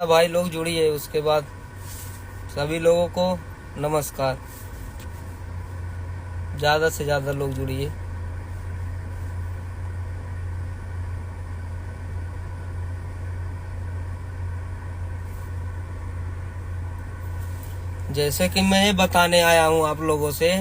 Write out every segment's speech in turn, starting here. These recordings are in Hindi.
भाई लोग जुड़िए। उसके बाद सभी लोगों को नमस्कार। ज़्यादा से ज़्यादा लोग जुड़िए। जैसे कि मैं बताने आया हूँ आप लोगों से,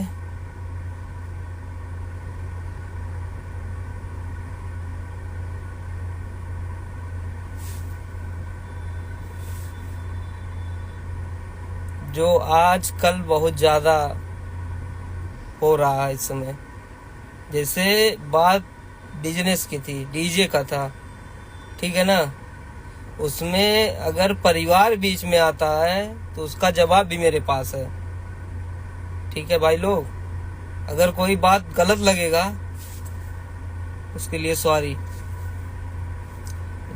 जो आजकल बहुत ज़्यादा हो रहा है इस समय। जैसे बात बिजनेस की थी, डीजे का था, ठीक है ना। उसमें अगर परिवार बीच में आता है तो उसका जवाब भी मेरे पास है, ठीक है भाई लोग। अगर कोई बात गलत लगेगा उसके लिए सॉरी।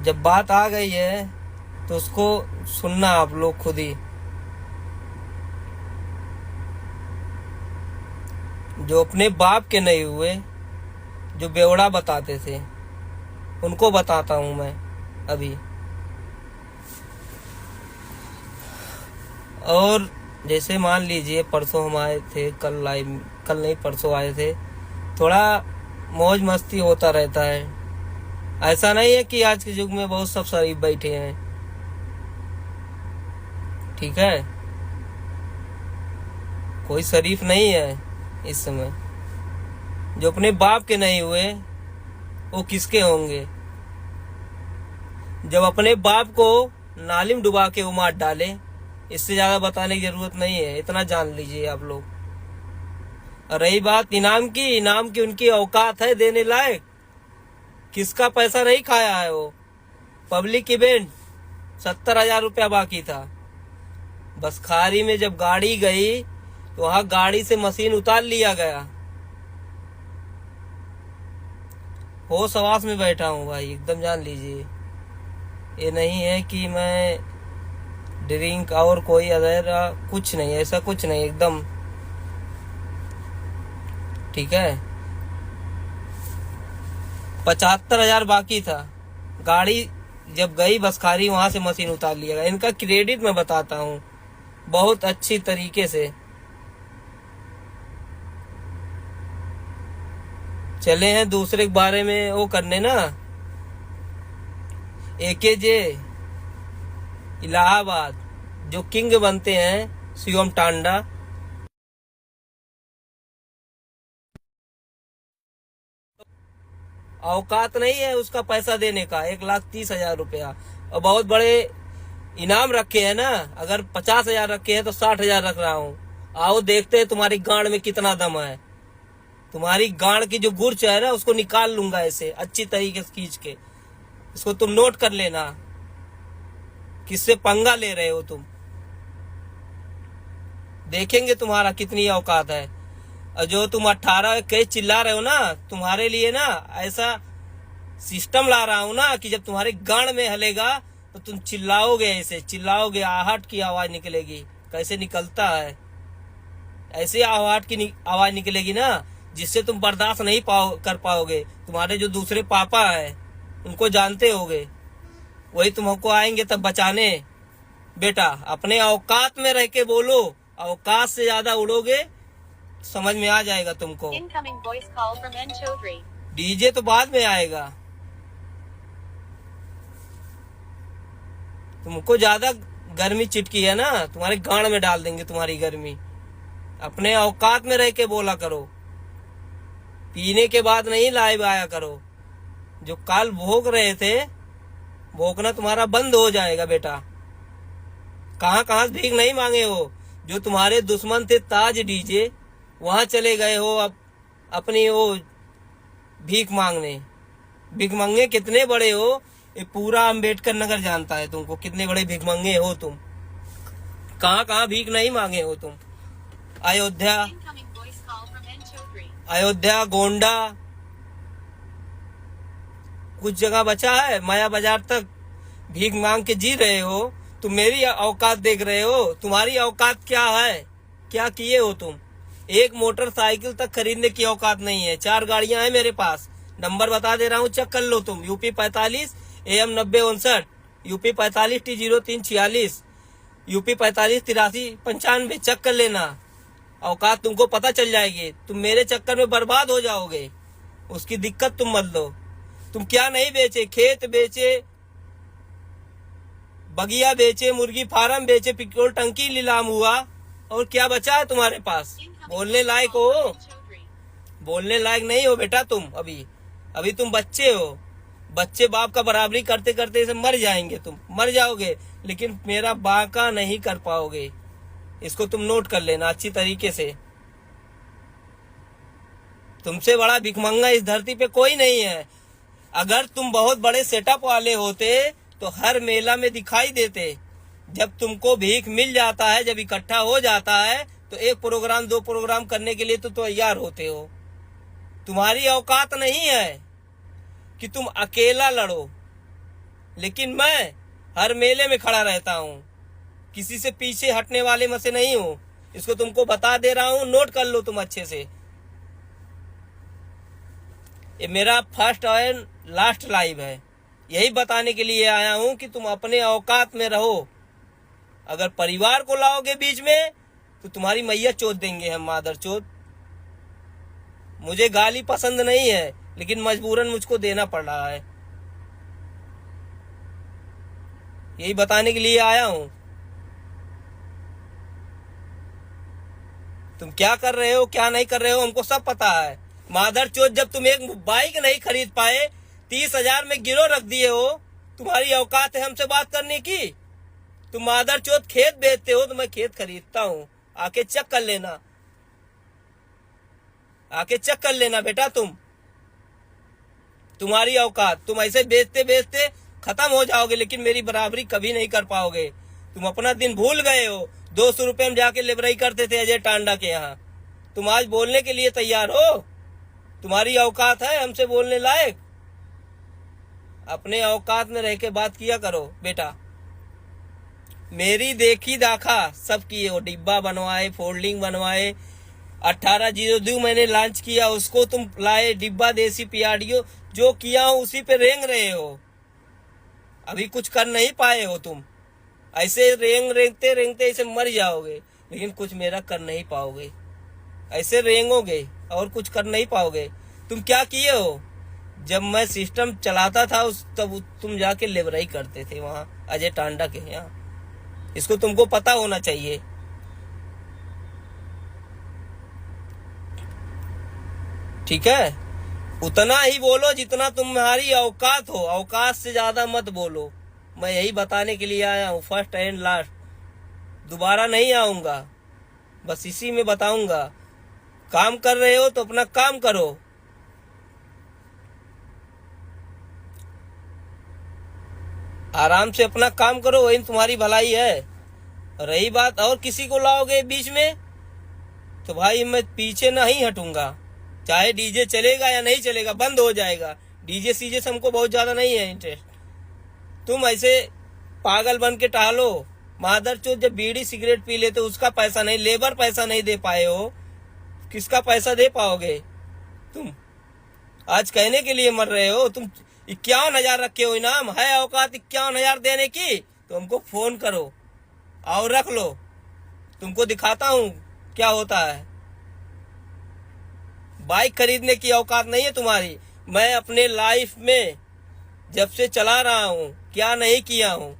जब बात आ गई है तो उसको सुनना आप लोग खुद ही। जो अपने बाप के नहीं हुए, जो बेवड़ा बताते थे, उनको बताता हूं मैं अभी। और जैसे मान लीजिए परसों हम आए थे, कल नहीं परसों आए थे। थोड़ा मौज मस्ती होता रहता है। ऐसा नहीं है कि आज के युग में बहुत सब शरीफ बैठे हैं, ठीक है। कोई शरीफ नहीं है इस समय। जो अपने बाप के नहीं हुए वो किसके होंगे। जब अपने बाप को नाली में डुबा के वो मार डाले, इससे ज्यादा बताने की जरूरत नहीं है, इतना जान लीजिए आप लोग। और रही बात इनाम की उनकी औकात है देने लायक। किसका पैसा नहीं खाया है वो। पब्लिक इवेंट 70,000 रुपया बाकी था। बस खारी में जब गाड़ी गई तो वहां गाड़ी से मशीन उतार लिया गया। होश हवास में बैठा हूँ भाई, एकदम जान लीजिए। ये नहीं है कि मैं ड्रिंक और कोई अदर कुछ नहीं, ऐसा कुछ नहीं, एकदम ठीक है। 75,000 बाकी था। गाड़ी जब गई बसखारी, वहां से मशीन उतार लिया गया। इनका क्रेडिट मैं बताता हूँ बहुत अच्छी तरीके से। चले हैं दूसरे के बारे में वो करने ना। एकेजे इलाहाबाद जो किंग बनते हैं, शिवम टांडा, औकात नहीं है उसका पैसा देने का। 1,30,000 रुपया। और बहुत बड़े इनाम रखे हैं ना। अगर 50,000 रखे हैं तो 60,000 रख रहा हूँ। आओ देखते हैं तुम्हारी गांड में कितना दम है। तुम्हारी गांड की जो गुर्च है ना, उसको निकाल लूंगा ऐसे अच्छी तरीके से खींच के। इसको तुम नोट कर लेना, किससे पंगा ले रहे हो तुम। देखेंगे तुम्हारा कितनी औकात है। और जो तुम 18 के चिल्ला रहे हो ना, तुम्हारे लिए ना ऐसा सिस्टम ला रहा हूं ना कि जब तुम्हारे गांड में हलेगा तो तुम चिल्लाओगे, ऐसे चिल्लाओगे, आहट की आवाज निकलेगी। कैसे निकलता है, ऐसे आहट की आवाज निकलेगी ना, जिससे तुम बर्दाश्त नहीं कर पाओगे। तुम्हारे जो दूसरे पापा है उनको जानते होगे, वही तुमको आएंगे तब बचाने। बेटा अपने औकात में रह के बोलो। औकात से ज्यादा उड़ोगे समझ में आ जाएगा तुमको। डीजे तो बाद में आएगा। तुमको ज्यादा गर्मी चिटकी है ना, तुम्हारे गांड में डाल देंगे तुम्हारी गर्मी। अपने औकात में रह के बोला करो। पीने के बाद नहीं लाइव आया करो। जो काल भोग रहे थे, भोगना तुम्हारा बंद हो जाएगा बेटा। कहां कहां भीख नहीं मांगे हो। जो तुम्हारे दुश्मन थे ताज डीजे, वहां चले गए हो अब अपनी वो भीख मांगने। भीख मंगे कितने बड़े हो, ये पूरा अम्बेडकर नगर जानता है तुमको, कितने बड़े भीख मंगे हो तुम। कहां कहां भीख नहीं मांगे हो तुम। अयोध्या, अयोध्या, गोंडा, कुछ जगह बचा है, माया बाजार तक भीख मांग के जी रहे हो। तुम मेरी औकात देख रहे हो। तुम्हारी औकात क्या है, क्या किए हो तुम। एक मोटरसाइकिल तक खरीदने की औकात नहीं है। 4 गाड़ियां हैं मेरे पास, नंबर बता दे रहा हूँ, चेक कर लो तुम। UP 45 AM 90 59। UP 45T0346, UP 458395 check कर लेना। औकात तुमको पता चल जाएगी। तुम मेरे चक्कर में बर्बाद हो जाओगे, उसकी दिक्कत तुम मत लो। तुम क्या नहीं बेचे, खेत बेचे, बगिया बेचे, मुर्गी फार्म बेचे, पेट्रोल टंकी नीलाम हुआ, और क्या बचा है तुम्हारे पास? बोलने लायक हो? बोलने लायक नहीं हो बेटा तुम। अभी तुम बच्चे हो। बच्चे बाप का बराबरी करते करते इसे मर जाएंगे, तुम मर जाओगे, लेकिन मेरा बाका नहीं कर पाओगे। इसको तुम नोट कर लेना अच्छी तरीके से। तुमसे बड़ा भिखमंगा इस धरती पे कोई नहीं है। अगर तुम बहुत बड़े सेटअप वाले होते तो हर मेला में दिखाई देते। जब तुमको भीख मिल जाता है, जब इकट्ठा हो जाता है, तो एक प्रोग्राम 2 प्रोग्राम करने के लिए तो तैयार होते हो। तुम्हारी औकात नहीं है कि तुम अकेला लड़ो, लेकिन मैं हर मेले में खड़ा रहता हूँ, किसी से पीछे हटने वाले में से नहीं हूँ। इसको तुमको बता दे रहा हूँ, नोट कर लो तुम अच्छे से। ये मेरा फर्स्ट और लास्ट लाइव है। यही बताने के लिए आया हूँ कि तुम अपने औकात में रहो। अगर परिवार को लाओगे बीच में तो तुम्हारी मैया चोद देंगे हम, मादर चोद। मुझे गाली पसंद नहीं है, लेकिन मजबूरन मुझको देना पड़ रहा है। यही बताने के लिए आया हूं। तुम क्या कर रहे हो, क्या नहीं कर रहे हो, हमको सब पता है। मादर चोद, जब तुम एक बाइक नहीं खरीद पाए, 30,000 में गिरो रख दिए हो, तुम्हारी औकात है हमसे बात करने की? तुम मादर चोद खेत बेचते हो तो मैं खेत खरीदता हूँ। आके चेक कर लेना, आके चेक कर लेना बेटा। तुम्हारी औकात, तुम ऐसे बेचते बेचते खत्म हो जाओगे, लेकिन मेरी बराबरी कभी नहीं कर पाओगे। तुम अपना दिन भूल गए हो। 200 रुपए में जाके लेबराई करते थे अजय टांडा के यहाँ। तुम आज बोलने के लिए तैयार हो? तुम्हारी औकात है हमसे बोलने लायक? अपने औकात में रह के बात किया करो बेटा। मेरी देखी दाखा सब किए हो। डिब्बा बनवाए, फोल्डिंग बनवाए, 1802 मैंने लॉन्च किया, उसको तुम लाए। डिब्बा देसी पीआरडीओ जो किया हो उसी पे रेंग रहे हो। अभी कुछ कर नहीं पाए हो तुम। ऐसे रेंगते रेंगते ऐसे मर जाओगे, लेकिन कुछ मेरा कर नहीं पाओगे। ऐसे रेंगोगे और कुछ कर नहीं पाओगे। तुम क्या किए हो? जब मैं सिस्टम चलाता था तब तुम जाके लेबराई करते थे वहां अजय टांडा के यहाँ। इसको तुमको पता होना चाहिए। ठीक है? उतना ही बोलो जितना तुम्हारी औकात हो। औकात से ज्यादा मत बोलो। मैं यही बताने के लिए आया हूँ, फर्स्ट एंड लास्ट। दोबारा नहीं आऊंगा, बस इसी में बताऊंगा। काम कर रहे हो तो अपना काम करो। आराम से अपना काम करो, वही तुम्हारी भलाई है। रही बात और किसी को लाओगे बीच में, तो भाई मैं पीछे नहीं हटूंगा। चाहे डीजे चलेगा या नहीं चलेगा, बंद हो जाएगा। डीजे सीजे से हमको बहुत ज्यादा नहीं है इंटरेस्ट। तुम ऐसे पागल बन के टहलो। मादर चोद, जब बीड़ी सिगरेट पी लेते उसका पैसा नहीं, लेबर पैसा नहीं दे पाए हो, किसका पैसा दे पाओगे तुम? आज कहने के लिए मर रहे हो। तुम 51,000 रखे हो इनाम, है औकात 51,000 देने की तो हमको फोन करो और रख लो। तुमको दिखाता हूँ क्या होता है। बाइक खरीदने की औकात नहीं है तुम्हारी। मैं अपने लाइफ में जब से चला रहा हूँ क्या नहीं किया हूँ,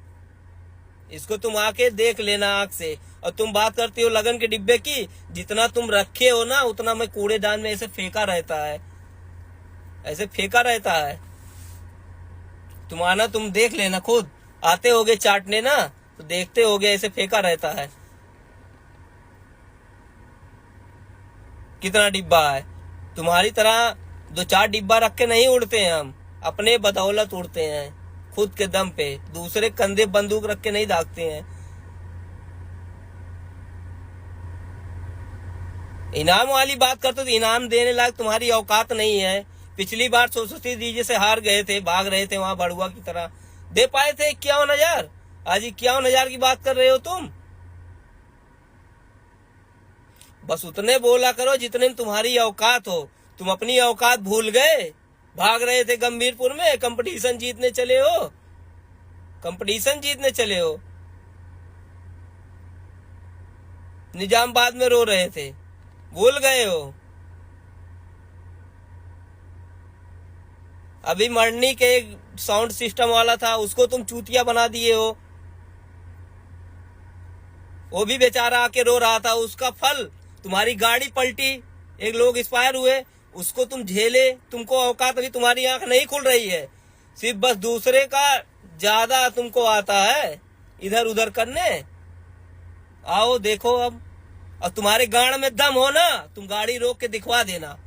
इसको तुम आके देख लेना आंख से। और तुम बात करती हो लगन के डिब्बे की, जितना तुम रखे हो ना उतना मैं कूड़ेदान में ऐसे फेंका रहता है, ऐसे फेंका रहता है। तुम आना, तुम देख लेना खुद। आते होगे चाटने ना तो देखते होगे ऐसे फेंका रहता है। कितना डिब्बा है। तुम्हारी तरह 2-4 डिब्बा रख के नहीं उड़ते हैं हम, अपने बदौलत उड़ते हैं, खुद के दम पे। दूसरे कंधे बंदूक रख के नहीं दागते हैं। इनाम वाली बात करते तो इनाम देने लायक तुम्हारी औकात नहीं है। पिछली बार सरस्वती डीजे से हार गए थे, भाग रहे थे वहां बड़ुआ की तरह। दे पाए थे 51,000। आज 51,000 की बात कर रहे हो तुम। बस उतने बोला करो जितने में तुम्हारी औकात हो। तुम अपनी औकात भूल गए। भाग रहे थे गंभीरपुर में, कंपटीशन जीतने चले हो। कंपटीशन जीतने चले हो। निजामाबाद में रो रहे थे, भूल गए हो। अभी मरनी के एक साउंड सिस्टम वाला था, उसको तुम चूतिया बना दिए हो। वो भी बेचारा आके रो रहा था, उसका फल तुम्हारी गाड़ी पलटी, एक लोग एक्सपायर हुए, उसको तुम झेले। तुमको औकात, अभी तुम्हारी आंख नहीं खुल रही है, सिर्फ बस दूसरे का ज्यादा तुमको आता है इधर उधर करने। आओ देखो अब, और तुम्हारे गाड़ में दम हो ना, तुम गाड़ी रोक के दिखवा देना।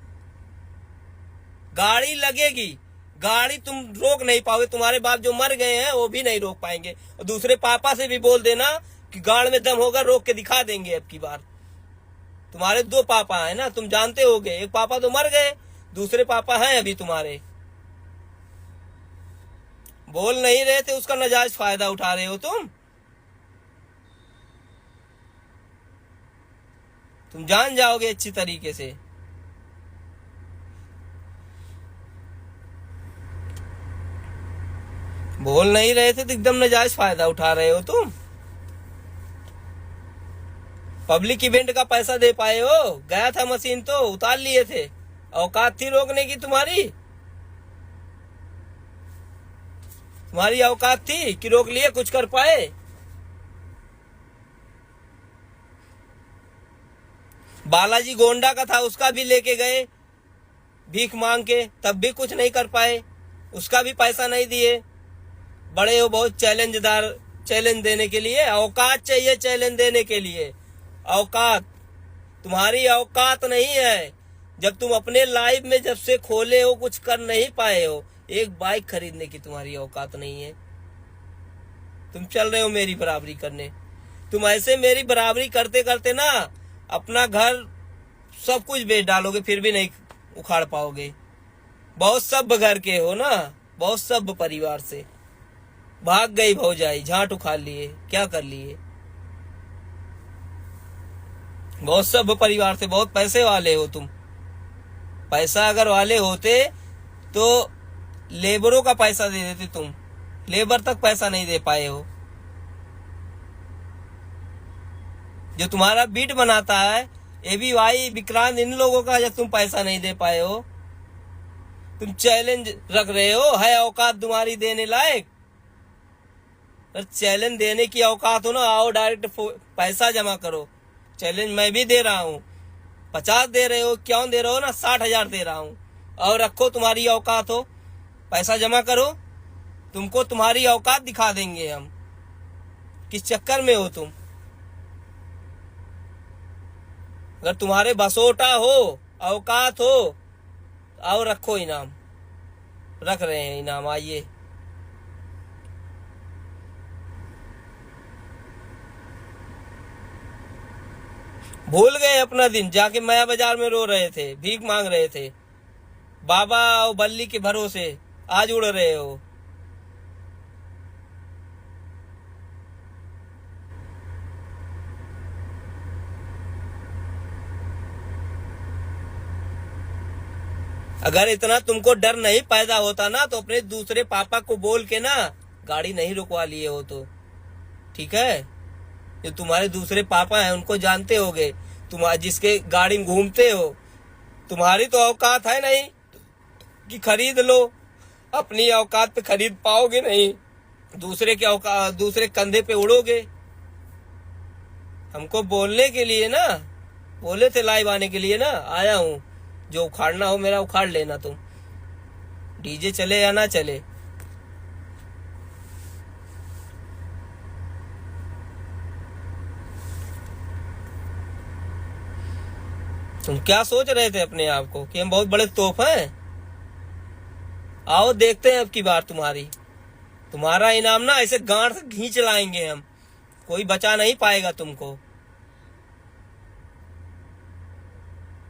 गाड़ी लगेगी, गाड़ी तुम रोक नहीं पाओगे। तुम्हारे बाप जो मर गए हैं वो भी नहीं रोक पाएंगे। और दूसरे पापा से भी बोल देना कि गाड़ में दम होगा, रोक के दिखा देंगे अब की बार। तुम्हारे 2 पापा है ना, तुम जानते होगे। एक पापा तो मर गए, दूसरे पापा हैं अभी तुम्हारे। बोल नहीं रहे थे, उसका नाजायज फायदा उठा रहे हो तुम। तुम जान जाओगे अच्छी तरीके से। बोल नहीं रहे थे तो एकदम नाजायज फायदा उठा रहे हो तुम। पब्लिक इवेंट का पैसा दे पाए हो? गया था मशीन तो उतार लिए थे, औकात थी रोकने की तुम्हारी? तुम्हारी औकात थी कि रोक लिए, कुछ कर पाए? बालाजी गोंडा का था, उसका भी लेके गए भीख मांग के, तब भी कुछ नहीं कर पाए, उसका भी पैसा नहीं दिए। बड़े हो बहुत चैलेंजदार, चैलेंज देने के लिए औकात चाहिए, चैलेंज देने के लिए औकात। तुम्हारी औकात नहीं है। जब तुम अपने लाइफ में जब से खोले हो कुछ कर नहीं पाए हो, एक बाइक खरीदने की तुम्हारी औकात नहीं है। तुम चल रहे हो मेरी बराबरी करने। तुम ऐसे मेरी बराबरी करते करते ना अपना घर सब कुछ बेच डालोगे, फिर भी नहीं उखाड़ पाओगे। बहुत सभ्य घर के हो ना, बहुत सभ्य परिवार से। भाग गई भौजाई, झाट उखाड़ लिए, क्या कर लिए? बहुत सभ्य परिवार से, बहुत पैसे वाले हो तुम। पैसा अगर वाले होते तो लेबरों का पैसा दे देते तुम, लेबर तक पैसा नहीं दे पाए हो। जो तुम्हारा बीट बनाता है ABY विक्रांत, इन लोगों का जब तुम पैसा नहीं दे पाए हो। तुम चैलेंज रख रहे हो, है औकात तुम्हारी देने लायक? चैलेंज देने की औकात हो ना, आओ डायरेक्ट पैसा जमा करो। चैलेंज मैं भी दे रहा हूँ, 50 दे रहे हो, क्यों दे रहे हो ना, 60,000 दे रहा हूँ। और रखो, तुम्हारी औकात हो, पैसा जमा करो, तुमको तुम्हारी औकात दिखा देंगे हम। किस चक्कर में हो तुम? अगर तुम्हारे बसोटा हो, औकात हो, आओ रखो इनाम। रख रहे हैं इनाम, आइए। भूल गए अपना दिन, जाके माया बाजार में रो रहे थे, भीख मांग रहे थे, बाबा और बल्ली के भरोसे आज उड़ रहे हो। अगर इतना तुमको डर नहीं पैदा होता ना तो अपने दूसरे पापा को बोल के ना गाड़ी नहीं रुकवा लिए हो तो। ठीक है, जो तुम्हारे दूसरे पापा हैं उनको जानते होगे, तुम जिसके गाड़ी में घूमते हो। तुम्हारी तो औकात है नहीं कि खरीद लो, अपनी औकात पे खरीद पाओगे नहीं, दूसरे के औकात, दूसरे कंधे पे उड़ोगे। हमको बोलने के लिए ना बोले थे, लाइव आने के लिए ना आया हूँ। जो उखाड़ना हो मेरा उखाड़ लेना तुम, डीजे चले या ना चले। तुम क्या सोच रहे थे अपने आप को कि हम बहुत बड़े तोप हैं? आओ देखते हैं अब की बार तुम्हारा इनाम ना ऐसे गांड से खींच लाएंगे हम, कोई बचा नहीं पाएगा तुमको।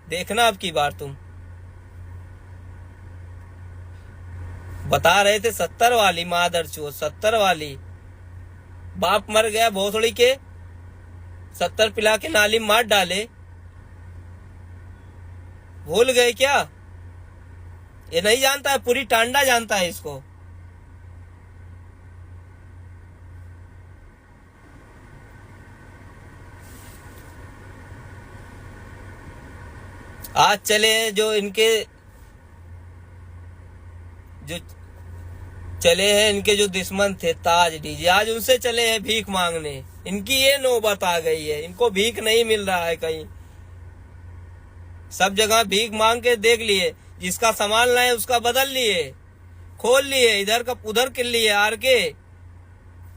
देखना अब की बार तुम। बता रहे थे 70 वाली मादर चो, 70 वाली। बाप मर गया भोसड़ी के, 70 पिला के नाली मार डाले। भूल गए क्या? ये नहीं जानता है, पूरी टांडा जानता है इसको। आज चले हैं जो चले हैं इनके जो दुश्मन थे ताज डीजे, आज उनसे चले हैं भीख मांगने। इनकी ये नौबत आ गई है, इनको भीख नहीं मिल रहा है कहीं, सब जगह भीख मांग के देख लिए, जिसका सामान लाए उसका बदल लिए, खोल लिए, इधर का उधर कर लिए।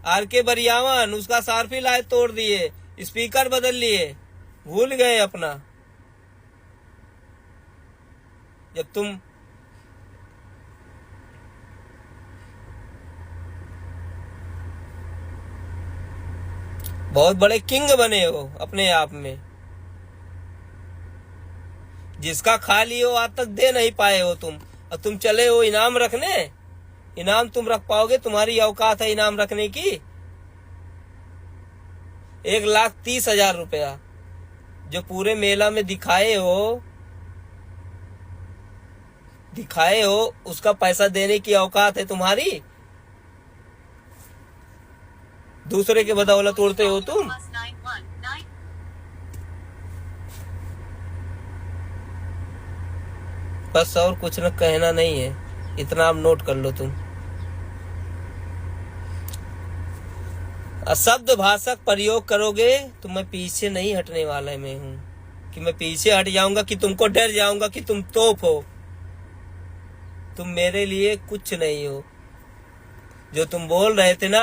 आर के बरियावन उसका सारफी लाए तोड़ दिए, स्पीकर बदल लिए, भूल गए अपना। जब तुम बहुत बड़े किंग बने हो अपने आप में, जिसका खा लिए हो आज तक दे नहीं पाए हो तुम, और तुम चले हो इनाम रखने। इनाम तुम रख पाओगे? तुम्हारी औकात है इनाम रखने की? 1,30,000 रुपया जो पूरे मेला में दिखाए हो उसका पैसा देने की औकात है तुम्हारी? दूसरे के बदौलत उड़ते हो तुम। बस और कुछ न कहना नहीं है, इतना आप नोट कर लो तुम। अशब्द भाषक प्रयोग करोगे तो मैं पीछे नहीं हटने वाला मैं हूं, कि मैं पीछे हट जाऊंगा, कि तुमको डर जाऊंगा कि तुम तोप हो। तुम मेरे लिए कुछ नहीं हो। जो तुम बोल रहे थे ना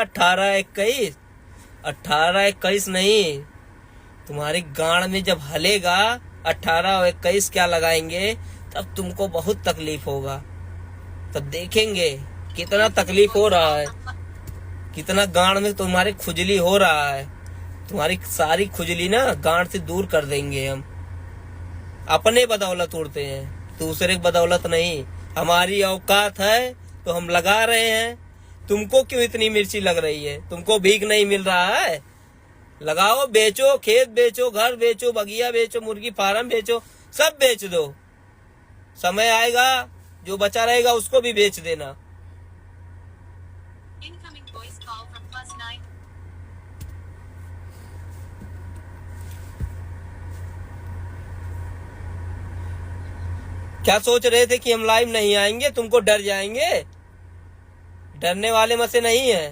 18-21 नहीं, तुम्हारी गांड में जब हलेगा 18 और 21 क्या लगाएंगे, तब तुमको बहुत तकलीफ होगा। तब देखेंगे कितना तकलीफ हो रहा है, कितना गांड में तुम्हारे खुजली हो रहा है। तुम्हारी सारी खुजली ना गांड से दूर कर देंगे हम। अपने बदौलत उड़ते हैं, दूसरे की बदौलत नहीं। हमारी औकात है तो हम लगा रहे हैं। तुमको क्यों इतनी मिर्ची लग रही है? तुमको भीख नहीं मिल रहा है? लगाओ, बेचो, खेत बेचो, घर बेचो, बगिया बेचो, मुर्गी फार्म बेचो, सब बेच दो। समय आएगा जो बचा रहेगा उसको भी बेच देना। क्या सोच रहे थे कि हम लाइव नहीं आएंगे? तुमको डर जाएंगे? डरने वाले में से नहीं है।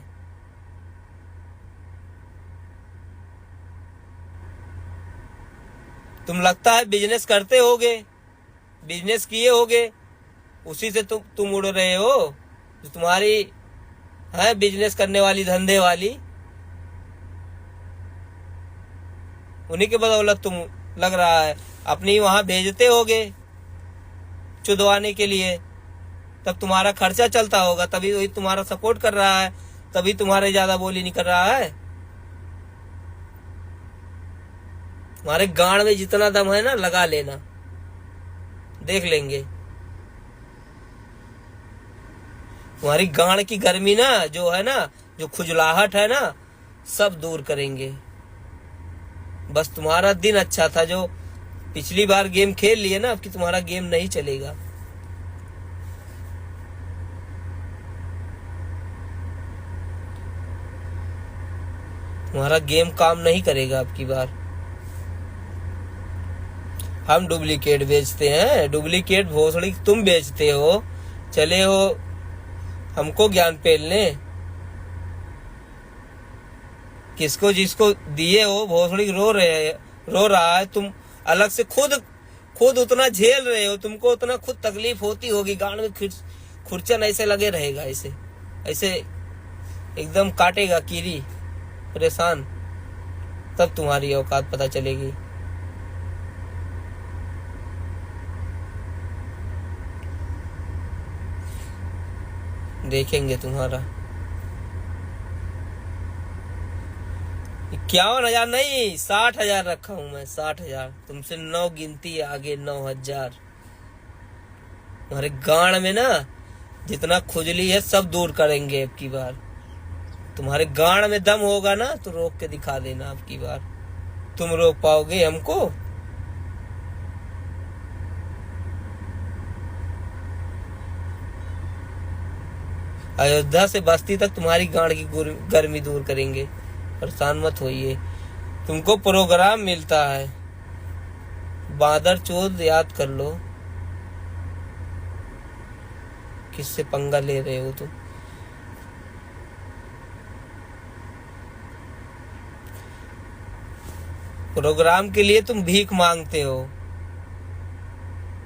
तुम लगता है बिजनेस करते होगे, बिजनेस किए होगे, उसी से तुम उड़ रहे हो। जो तुम्हारी है बिजनेस करने वाली, धंधे वाली, उन्हीं के बदौलत तुम लग रहा है। अपनी वहां भेजते होगे चुदवाने के लिए, तब तुम्हारा खर्चा चलता होगा, तभी वही तुम्हारा सपोर्ट कर रहा है, तभी तुम्हारे ज्यादा बोली नहीं कर रहा है। तुम्हारे गांड में जितना दम है ना, लगा लेना, देख लेंगे। तुम्हारी गांड की गर्मी ना, जो है ना, जो खुजलाहट है ना, सब दूर करेंगे। बस तुम्हारा दिन अच्छा था, जो पिछली बार गेम खेल लिए ना, अब कि तुम्हारा गेम नहीं चलेगा। तुम्हारा गेम काम नहीं करेगा अब की बार। हम डुप्लीकेट बेचते हैं, डुप्लीकेट भोसड़ी तुम बेचते हो। चले हो हमको ज्ञान पेलने, किसको जिसको दिए हो भोसड़ी रो रहा है। तुम अलग से खुद उतना झेल रहे हो, तुमको उतना खुद तकलीफ होती होगी। गांड में खुरचन ऐसे लगे रहेगा, ऐसे एकदम काटेगा कीरी, परेशान। तब तुम्हारी औकात पता चलेगी। देखेंगे तुम्हारा। 51,000 नहीं, 60,000 रखा हूं मैं, 60,000। तुमसे 9 गिनती आगे, 9,000। तुम्हारे गांड में ना जितना खुजली है सब दूर करेंगे अब की बार। तुम्हारे गांड में दम होगा ना तो रोक के दिखा देना अब की बार। तुम रोक पाओगे हमको? अयोध्या से बस्ती तक तुम्हारी गांड की गर्मी दूर करेंगे, परेशान मत होइए। तुमको प्रोग्राम मिलता है, बादर चोद याद कर लो, किससे पंगा ले रहे हो तुम। प्रोग्राम के लिए तुम भीख मांगते हो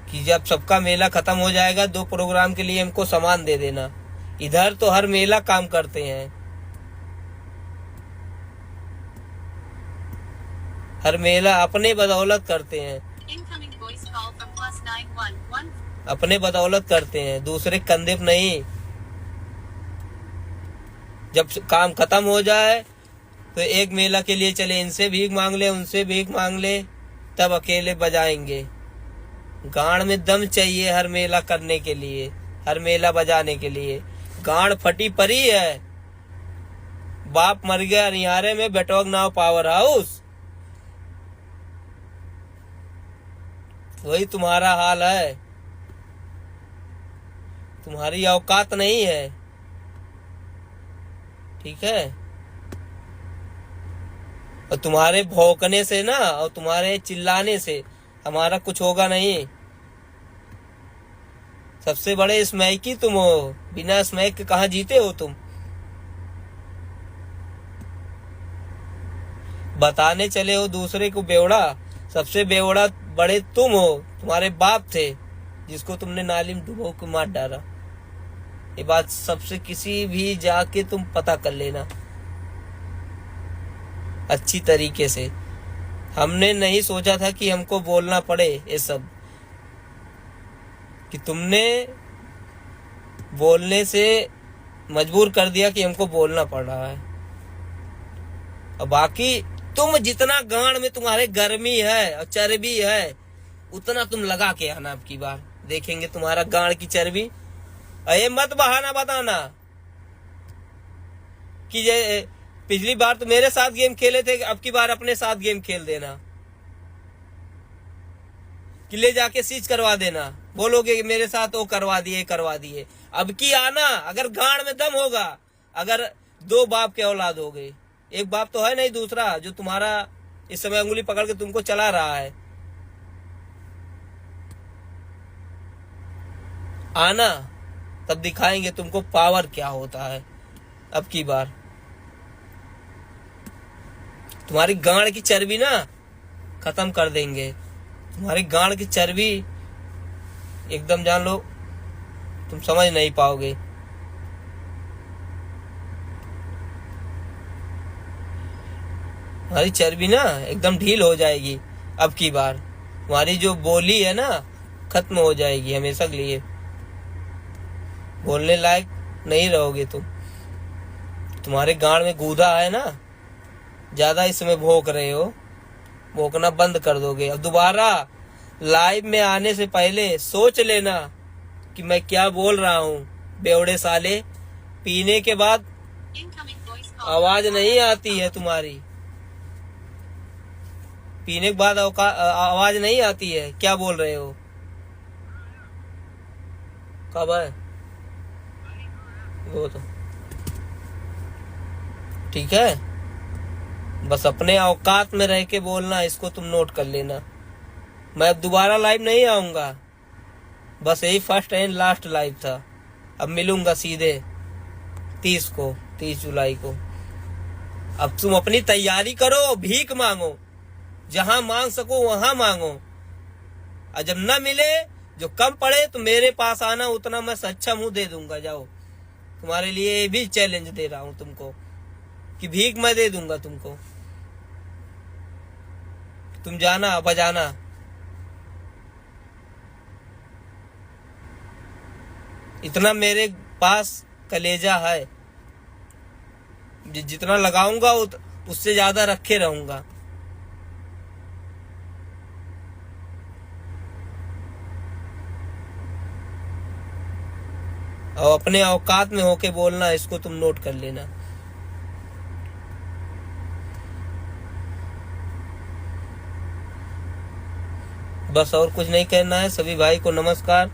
कि जब सबका मेला खत्म हो जाएगा 2 प्रोग्राम के लिए हमको सामान दे देना। इधर तो हर मेला काम करते हैं, हर मेला अपने बदौलत करते हैं, अपने बदौलत करते हैं, दूसरे कंधे पे नहीं। जब काम खत्म हो जाए तो एक मेला के लिए चले, इनसे भीख मांग ले, उनसे भीख मांग ले, तब अकेले बजाएंगे। गांड में दम चाहिए हर मेला करने के लिए, हर मेला बजाने के लिए। गांड फटी पड़ी है। बाप मर गया निहारे में, बेटोग नाव पावर हाउस, वही तुम्हारा हाल है। तुम्हारी औकात नहीं है, ठीक है। और तुम्हारे भौंकने से ना और तुम्हारे चिल्लाने से हमारा कुछ होगा नहीं। सबसे बड़े स्मैकी तुम हो, बिना स्मैक के कहाँ जीते हो तुम। बताने चले हो दूसरे को बेवड़ा, सबसे बेवड़ा बड़े तुम हो। तुम्हारे बाप थे जिसको तुमने नाली में डुबो के मार डाला। ये बात सबसे किसी भी जाके तुम पता कर लेना अच्छी तरीके से। हमने नहीं सोचा था कि हमको बोलना पड़े ये सब, कि तुमने बोलने से मजबूर कर दिया कि हमको बोलना पड़ रहा है। और बाकी तुम जितना गांड में तुम्हारे गर्मी है और चर्बी है उतना तुम लगा के आना। अब की बार देखेंगे तुम्हारा गांड की चर्बी। अरे मत बहाना बताना कि ये पिछली बार तो मेरे साथ गेम खेले थे, अब की बार अपने साथ गेम खेल देना, कि ले जाके सीज करवा देना। बोलोगे कि मेरे साथ वो करवा दिए। अब की आना, अगर गांड में दम होगा, अगर 2 बाप के औलाद हो गए, एक बाप तो है नहीं, दूसरा जो तुम्हारा इस समय उंगली पकड़ के तुमको चला रहा है। आना, तब दिखाएंगे तुमको पावर क्या होता है। अब की बार तुम्हारी गांड की चर्बी ना खत्म कर देंगे। तुम्हारी गांड की चर्बी एकदम जान लो, तुम समझ नहीं पाओगे। तुम्हारी चर्बी ना एकदम ढील हो जाएगी। अब की बार तुम्हारी जो बोली है ना खत्म हो जाएगी हमेशा के लिए। बोलने लायक नहीं रहोगे तुम। तुम्हारे गांड में गूदा है ना, ज्यादा इस समय भौंक रहे हो, भौंकना बंद कर दोगे। अब दोबारा लाइव में आने से पहले सोच लेना कि मैं क्या बोल रहा हूँ। बेवड़े साले, पीने के बाद आवाज नहीं आती है तुम्हारी, पीने के बाद आवाज नहीं आती है। क्या बोल रहे हो, कब है वो तो ठीक है। बस अपने औकात में रह के बोलना, इसको तुम नोट कर लेना। मैं अब दोबारा लाइव नहीं आऊंगा, बस यही फर्स्ट एंड लास्ट लाइव था। अब मिलूंगा सीधे 30 जुलाई को। अब तुम अपनी तैयारी करो, भीख मांगो, जहां मांग सको वहां मांगो। और जब न मिले, जो कम पड़े, तो मेरे पास आना, उतना मैं सक्षम हूं, दे दूंगा। जाओ, तुम्हारे लिए भी चैलेंज दे रहा हूं तुमको कि भीख मैं दे दूंगा तुमको। तुम जाना बजाना। इतना मेरे पास कलेजा है, जितना लगाऊंगा उससे ज्यादा रखे रहूंगा। और अपने औकात में होके बोलना, इसको तुम नोट कर लेना। बस और कुछ नहीं कहना है। सभी भाई को नमस्कार।